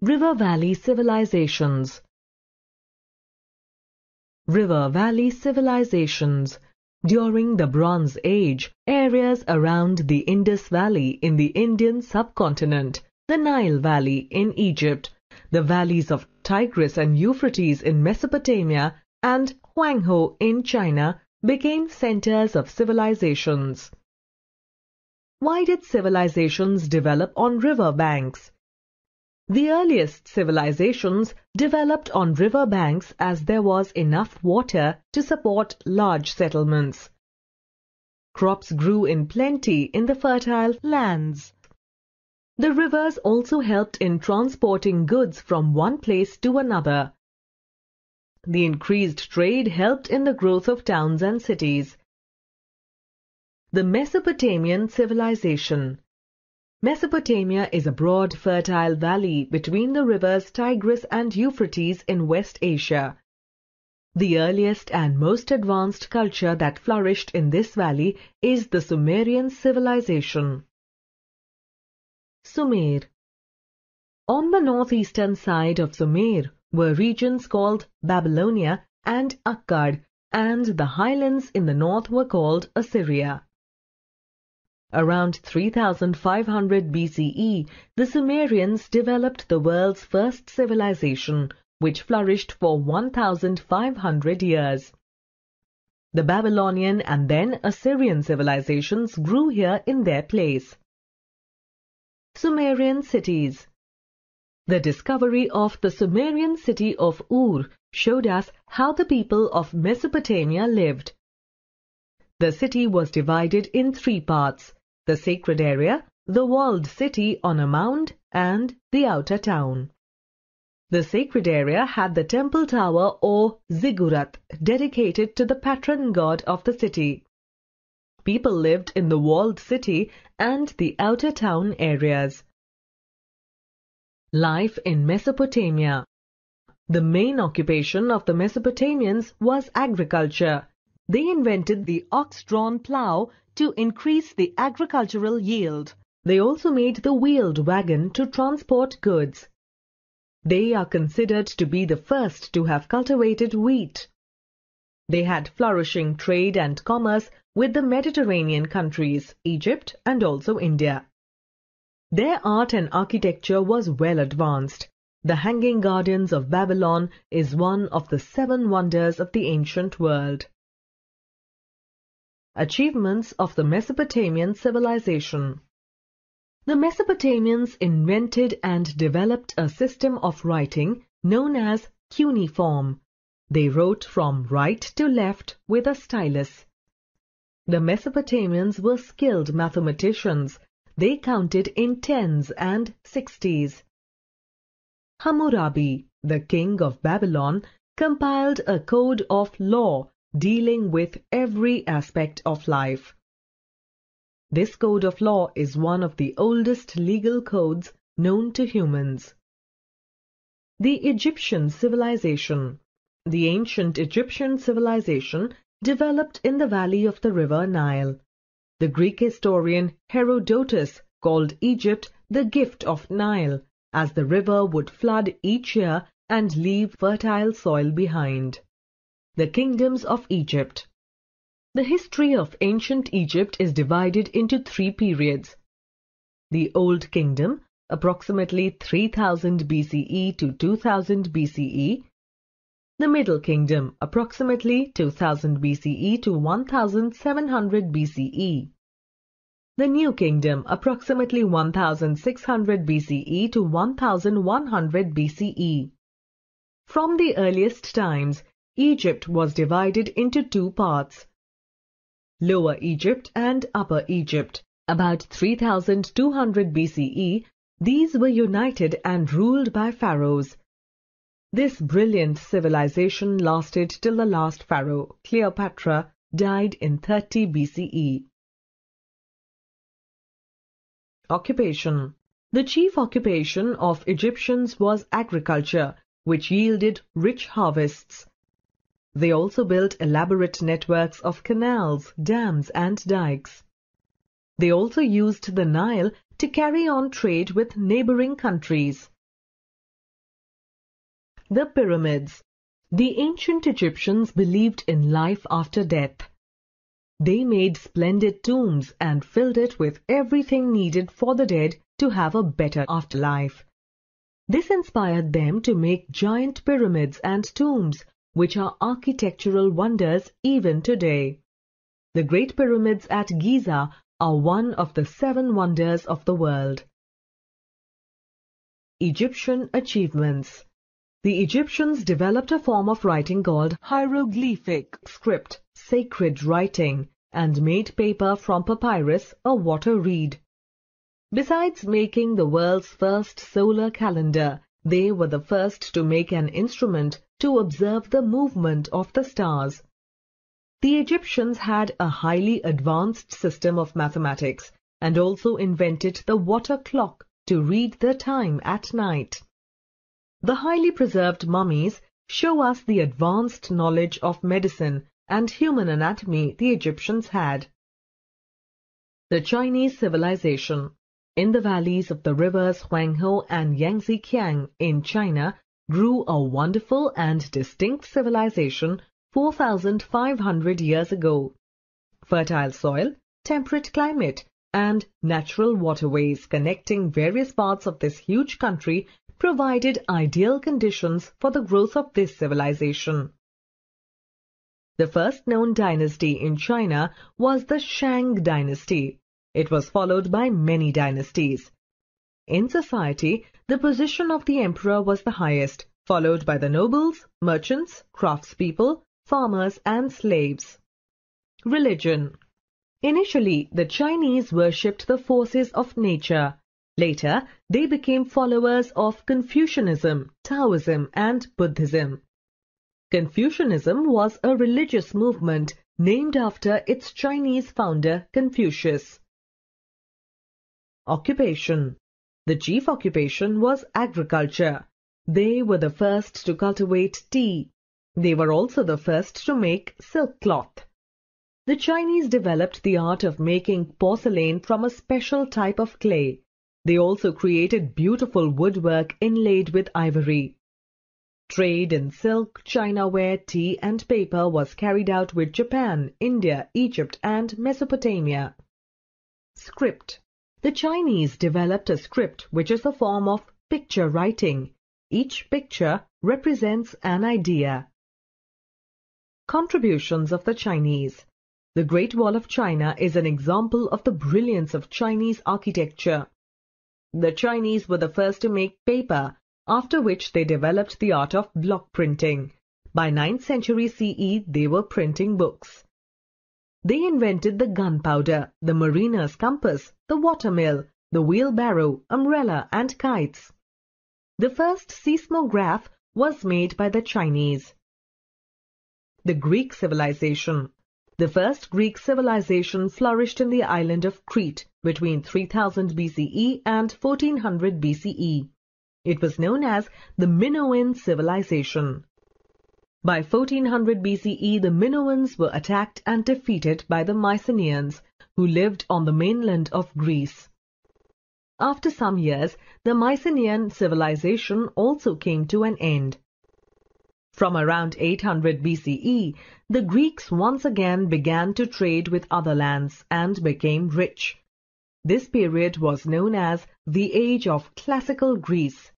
River Valley Civilizations. River Valley Civilizations. During the Bronze Age, areas around the Indus Valley in the Indian subcontinent, the Nile Valley in Egypt, the valleys of Tigris and Euphrates in Mesopotamia, and Huanghe in China became centers of civilizations. Why did civilizations develop on river banks? The earliest civilizations developed on river banks as there was enough water to support large settlements. Crops grew in plenty in the fertile lands. The rivers also helped in transporting goods from one place to another. The increased trade helped in the growth of towns and cities. The Mesopotamian civilization. Mesopotamia is a broad, fertile valley between the rivers Tigris and Euphrates in West Asia. The earliest and most advanced culture that flourished in this valley is the Sumerian civilization. Sumer. On the northeastern side of Sumer were regions called Babylonia and Akkad, and the highlands in the north were called Assyria. Around 3500 BCE, the Sumerians developed the world's first civilization, which flourished for 1500 years. The Babylonian and then Assyrian civilizations grew here in their place. Sumerian Cities. The discovery of the Sumerian city of Ur showed us how the people of Mesopotamia lived. The city was divided in three parts: the sacred area, the walled city on a mound, and the outer town. The sacred area had the temple tower or ziggurat dedicated to the patron god of the city. People lived in the walled city and the outer town areas. Life in Mesopotamia. The main occupation of the Mesopotamians was agriculture. They invented the ox-drawn plough to increase the agricultural yield. They also made the wheeled wagon to transport goods. They are considered to be the first to have cultivated wheat. They had flourishing trade and commerce with the Mediterranean countries, Egypt and also India. Their art and architecture was well advanced. The Hanging Gardens of Babylon is one of the 7 wonders of the ancient world. Achievements of the Mesopotamian civilization. The Mesopotamians invented and developed a system of writing known as cuneiform. They wrote from right to left with a stylus. The Mesopotamians were skilled mathematicians. They counted in tens and sixties. Hammurabi, the king of Babylon, compiled a code of law dealing with every aspect of life. This code of law is one of the oldest legal codes known to humans. The Egyptian civilization. The ancient Egyptian civilization developed in the valley of the river Nile. The Greek historian Herodotus called Egypt the gift of Nile, as the river would flood each year and leave fertile soil behind. The kingdoms of Egypt. The history of ancient Egypt is divided into 3 periods. The Old Kingdom, approximately 3000 BCE to 2000 BCE. The Middle Kingdom, approximately 2000 BCE to 1700 BCE. The New Kingdom, approximately 1600 BCE to 1100 BCE. From the earliest times, Egypt was divided into 2 parts: Lower Egypt and Upper Egypt. About 3200 BCE, these were united and ruled by pharaohs. This brilliant civilization lasted till the last pharaoh, Cleopatra, died in 30 BCE. Occupation. The chief occupation of Egyptians was agriculture, which yielded rich harvests. They also built elaborate networks of canals, dams, and dikes. They also used the Nile to carry on trade with neighboring countries. The pyramids. The ancient Egyptians believed in life after death. They made splendid tombs and filled it with everything needed for the dead to have a better afterlife. This inspired them to make giant pyramids and tombs, which are architectural wonders even today. The Great Pyramids at Giza are one of the 7 wonders of the world. Egyptian achievements. The Egyptians developed a form of writing called hieroglyphic script, sacred writing, and made paper from papyrus, a water reed. Besides making the world's first solar calendar, they were the first to make an instrument to observe the movement of the stars. The Egyptians had a highly advanced system of mathematics and also invented the water clock to read the time at night. The highly preserved mummies show us the advanced knowledge of medicine and human anatomy the Egyptians had. The Chinese civilization. In the valleys of the rivers Huanghe and Yangtze-Kiang in China grew a wonderful and distinct civilization 4,500 years ago. Fertile soil, temperate climate, and natural waterways connecting various parts of this huge country provided ideal conditions for the growth of this civilization. The first known dynasty in China was the Shang dynasty. It was followed by many dynasties. In society, the position of the emperor was the highest, followed by the nobles, merchants, craftspeople, farmers, and slaves. Religion. Initially, the Chinese worshipped the forces of nature. Later, they became followers of Confucianism, Taoism, and Buddhism. Confucianism was a religious movement named after its Chinese founder Confucius. Occupation. The chief occupation was agriculture. They were the first to cultivate tea. They were also the first to make silk cloth. The Chinese developed the art of making porcelain from a special type of clay. They also created beautiful woodwork inlaid with ivory. Trade in silk, chinaware, tea, and paper was carried out with Japan, India, Egypt, and Mesopotamia. Script. The Chinese developed a script which is a form of picture writing. Each picture represents an idea. Contributions of the Chinese. The Great Wall of China is an example of the brilliance of Chinese architecture. The Chinese were the first to make paper, after which they developed the art of block printing. By 9th century CE, they were printing books. They invented the gunpowder, the mariner's compass, the watermill, the wheelbarrow, umbrella, and kites. The first seismograph was made by the Chinese. The Greek civilization. The first Greek civilization flourished in the island of Crete between 3000 BCE and 1400 BCE. It was known as the Minoan civilization. By 1400 BCE, the Minoans were attacked and defeated by the Mycenaeans, who lived on the mainland of Greece. After some years, the Mycenaean civilization also came to an end. From around 800 BCE, the Greeks once again began to trade with other lands and became rich. This period was known as the Age of Classical Greece.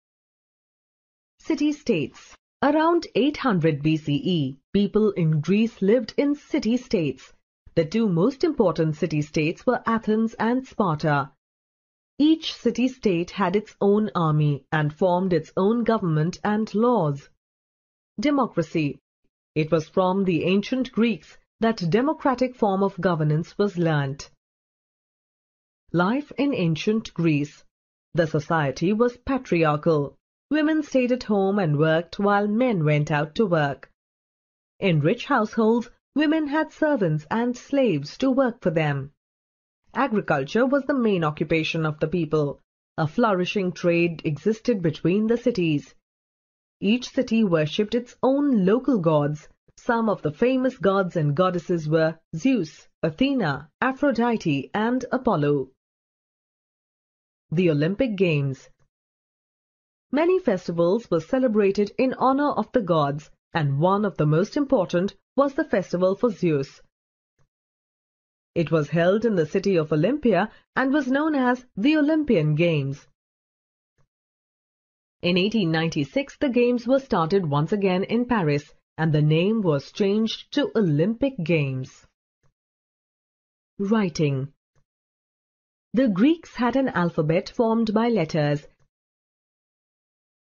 City-states. Around 800 BCE, people in Greece lived in city-states. The 2 most important city-states were Athens and Sparta. Each city-state had its own army and formed its own government and laws. Democracy. It was from the ancient Greeks that democratic form of governance was learnt. Life in ancient Greece. The society was patriarchal. Women stayed at home and worked while men went out to work. In rich households, women had servants and slaves to work for them. Agriculture was the main occupation of the people. A flourishing trade existed between the cities. Each city worshipped its own local gods. Some of the famous gods and goddesses were Zeus, Athena, Aphrodite, and Apollo. The Olympic Games. Many festivals were celebrated in honor of the gods, and one of the most important was the festival for Zeus. It was held in the city of Olympia and was known as the Olympian Games. In 1896, the Games were started once again in Paris, and the name was changed to Olympic Games. Writing. The Greeks had an alphabet formed by letters.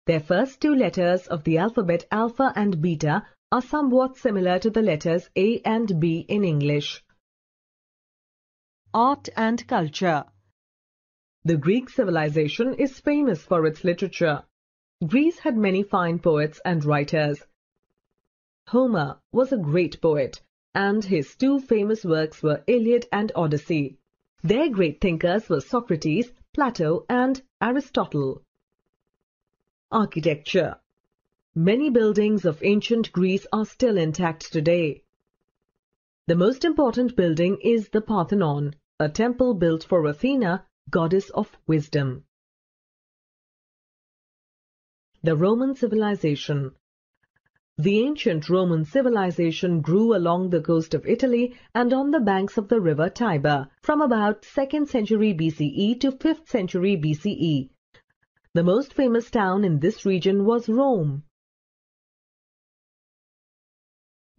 Their first two letters of the alphabet alpha and beta are somewhat similar to the letters A and B in English. Art and culture. The Greek civilization is famous for its literature. Greece had many fine poets and writers. Homer was a great poet, and his two famous works were Iliad and Odyssey. Their great thinkers were Socrates, Plato, and Aristotle. Architecture. Many buildings of ancient Greece are still intact today. The most important building is the Parthenon, a temple built for Athena, goddess of wisdom. The Roman civilization. The ancient Roman civilization grew along the coast of Italy and on the banks of the river Tiber from about 2nd century BCE to 5th century BCE. The most famous town in this region was Rome.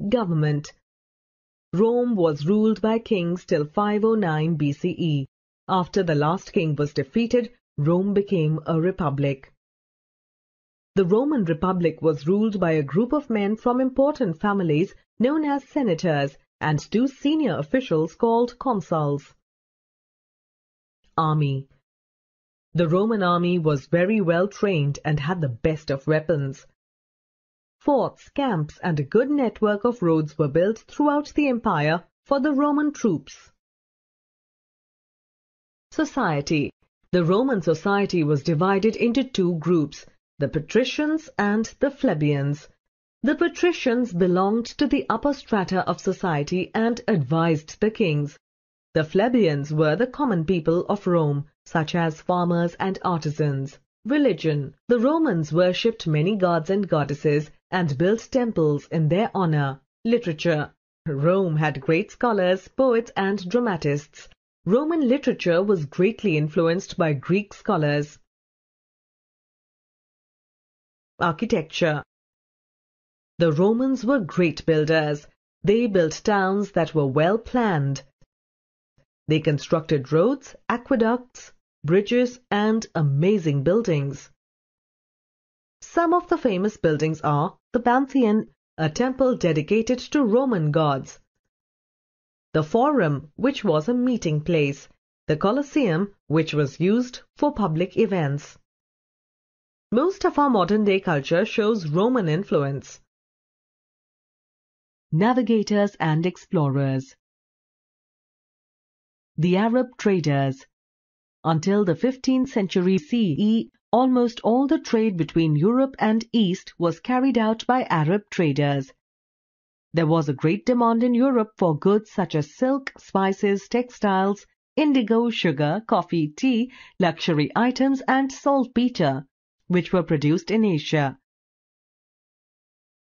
Government. Rome was ruled by kings till 509 BCE. After the last king was defeated, Rome became a republic. The Roman Republic was ruled by a group of men from important families known as senators and two senior officials called consuls. Army. The Roman army was very well trained and had the best of weapons. Forts, camps, and a good network of roads were built throughout the empire for the Roman troops. Society. The Roman society was divided into two groups, the patricians and the plebeians. The patricians belonged to the upper strata of society and advised the kings. The plebeians were the common people of Rome, such as farmers and artisans. Religion. The Romans worshipped many gods and goddesses and built temples in their honor. Literature. Rome had great scholars, poets, and dramatists. Roman literature was greatly influenced by Greek scholars. Architecture. The Romans were great builders. They built towns that were well planned. They constructed roads, aqueducts, bridges, and amazing buildings. Some of the famous buildings are the Pantheon, a temple dedicated to Roman gods; the Forum, which was a meeting place; the Colosseum, which was used for public events. Most of our modern-day culture shows Roman influence. Navigators and explorers. The Arab traders. Until the 15th century CE, almost all the trade between Europe and East was carried out by Arab traders. There was a great demand in Europe for goods such as silk, spices, textiles, indigo, sugar, coffee, tea, luxury items, and saltpeter, which were produced in Asia.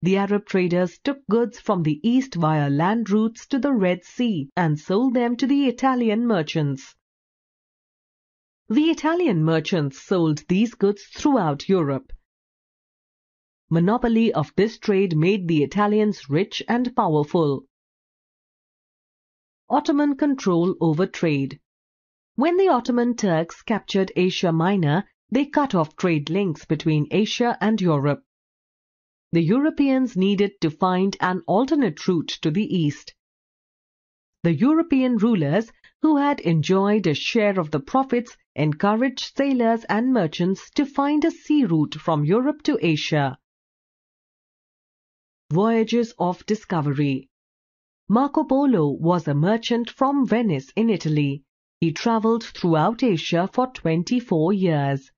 The Arab traders took goods from the East via land routes to the Red Sea and sold them to the Italian merchants. The Italian merchants sold these goods throughout Europe. Monopoly of this trade made the Italians rich and powerful. Ottoman control over trade. When the Ottoman Turks captured Asia Minor, they cut off trade links between Asia and Europe. The Europeans needed to find an alternate route to the east. The European rulers, who had enjoyed a share of the profits, encouraged sailors and merchants to find a sea route from Europe to Asia. Voyages of discovery. Marco Polo was a merchant from Venice in Italy. He travelled throughout Asia for 24 years.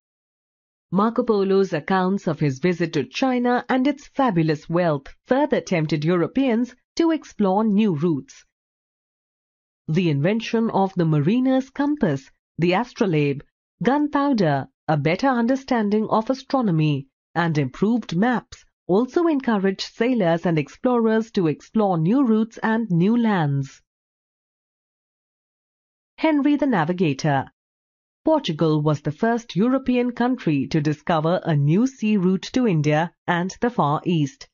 Marco Polo's accounts of his visit to China and its fabulous wealth further tempted Europeans to explore new routes. The invention of the mariner's compass, the astrolabe, gunpowder, a better understanding of astronomy, and improved maps also encouraged sailors and explorers to explore new routes and new lands. Henry the Navigator. Portugal was the first European country to discover a new sea route to India and the Far East.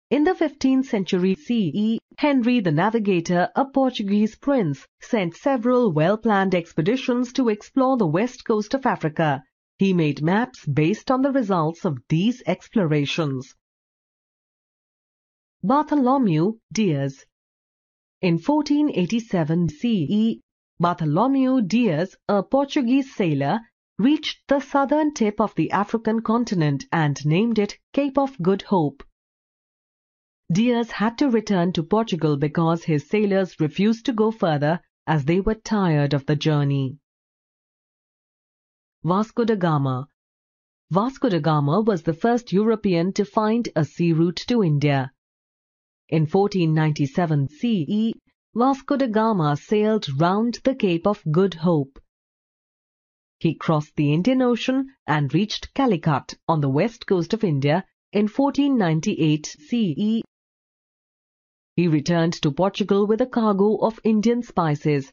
In the 15th century CE, Henry the Navigator, a Portuguese prince, sent several well-planned expeditions to explore the west coast of Africa. He made maps based on the results of these explorations. Bartholomew Diaz. In 1487 CE, Bartholomew Diaz, a Portuguese sailor, reached the southern tip of the African continent and named it Cape of Good Hope. Diaz had to return to Portugal because his sailors refused to go further as they were tired of the journey. Vasco da Gama. Vasco da Gama was the first European to find a sea route to India. In 1497 CE, Vasco da Gama sailed round the Cape of Good Hope. He crossed the Indian Ocean and reached Calicut on the west coast of India in 1498 CE. He returned to Portugal with a cargo of Indian spices.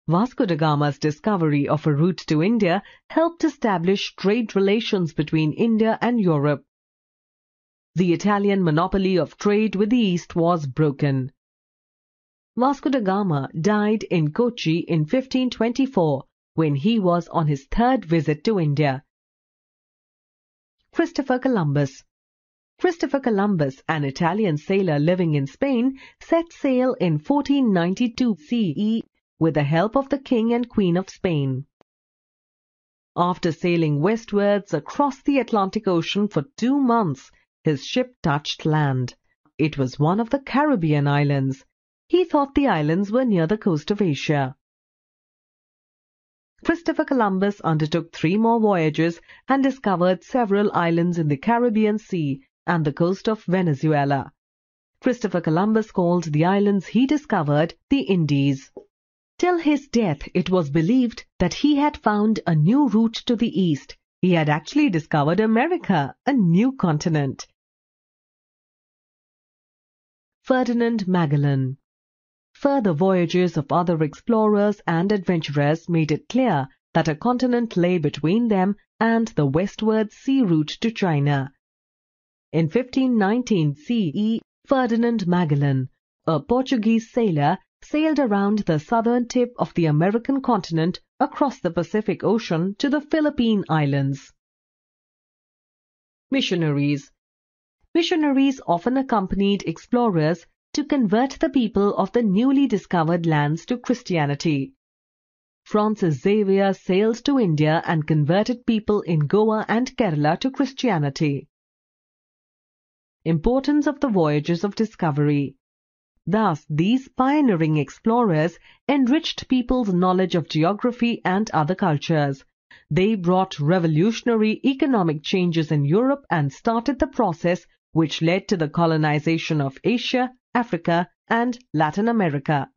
Vasco da Gama's discovery of a route to India helped establish trade relations between India and Europe. The Italian monopoly of trade with the East was broken. Vasco da Gama died in Kochi in 1524 when he was on his third visit to India. Christopher Columbus. Christopher Columbus, an Italian sailor living in Spain, set sail in 1492 CE with the help of the King and Queen of Spain. After sailing westwards across the Atlantic Ocean for 2 months, his ship touched land. It was one of the Caribbean islands. He thought the islands were near the coast of Asia. Christopher Columbus undertook 3 more voyages and discovered several islands in the Caribbean Sea and the coast of Venezuela. Christopher Columbus called the islands he discovered the Indies. Till his death, it was believed that he had found a new route to the east. He had actually discovered America, a new continent. Ferdinand Magellan. Further voyages of other explorers and adventurers made it clear that a continent lay between them and the westward sea route to China. In 1519 CE, Ferdinand Magellan, a Portuguese sailor, sailed around the southern tip of the American continent across the Pacific Ocean to the Philippine Islands. Missionaries. Missionaries often accompanied explorers to convert the people of the newly discovered lands to Christianity. Francis Xavier sailed to India and converted people in Goa and Kerala to Christianity. Importance of the voyages of discovery. Thus, these pioneering explorers enriched people's knowledge of geography and other cultures. They brought revolutionary economic changes in Europe and started the process which led to the colonization of Asia, Africa, and Latin America.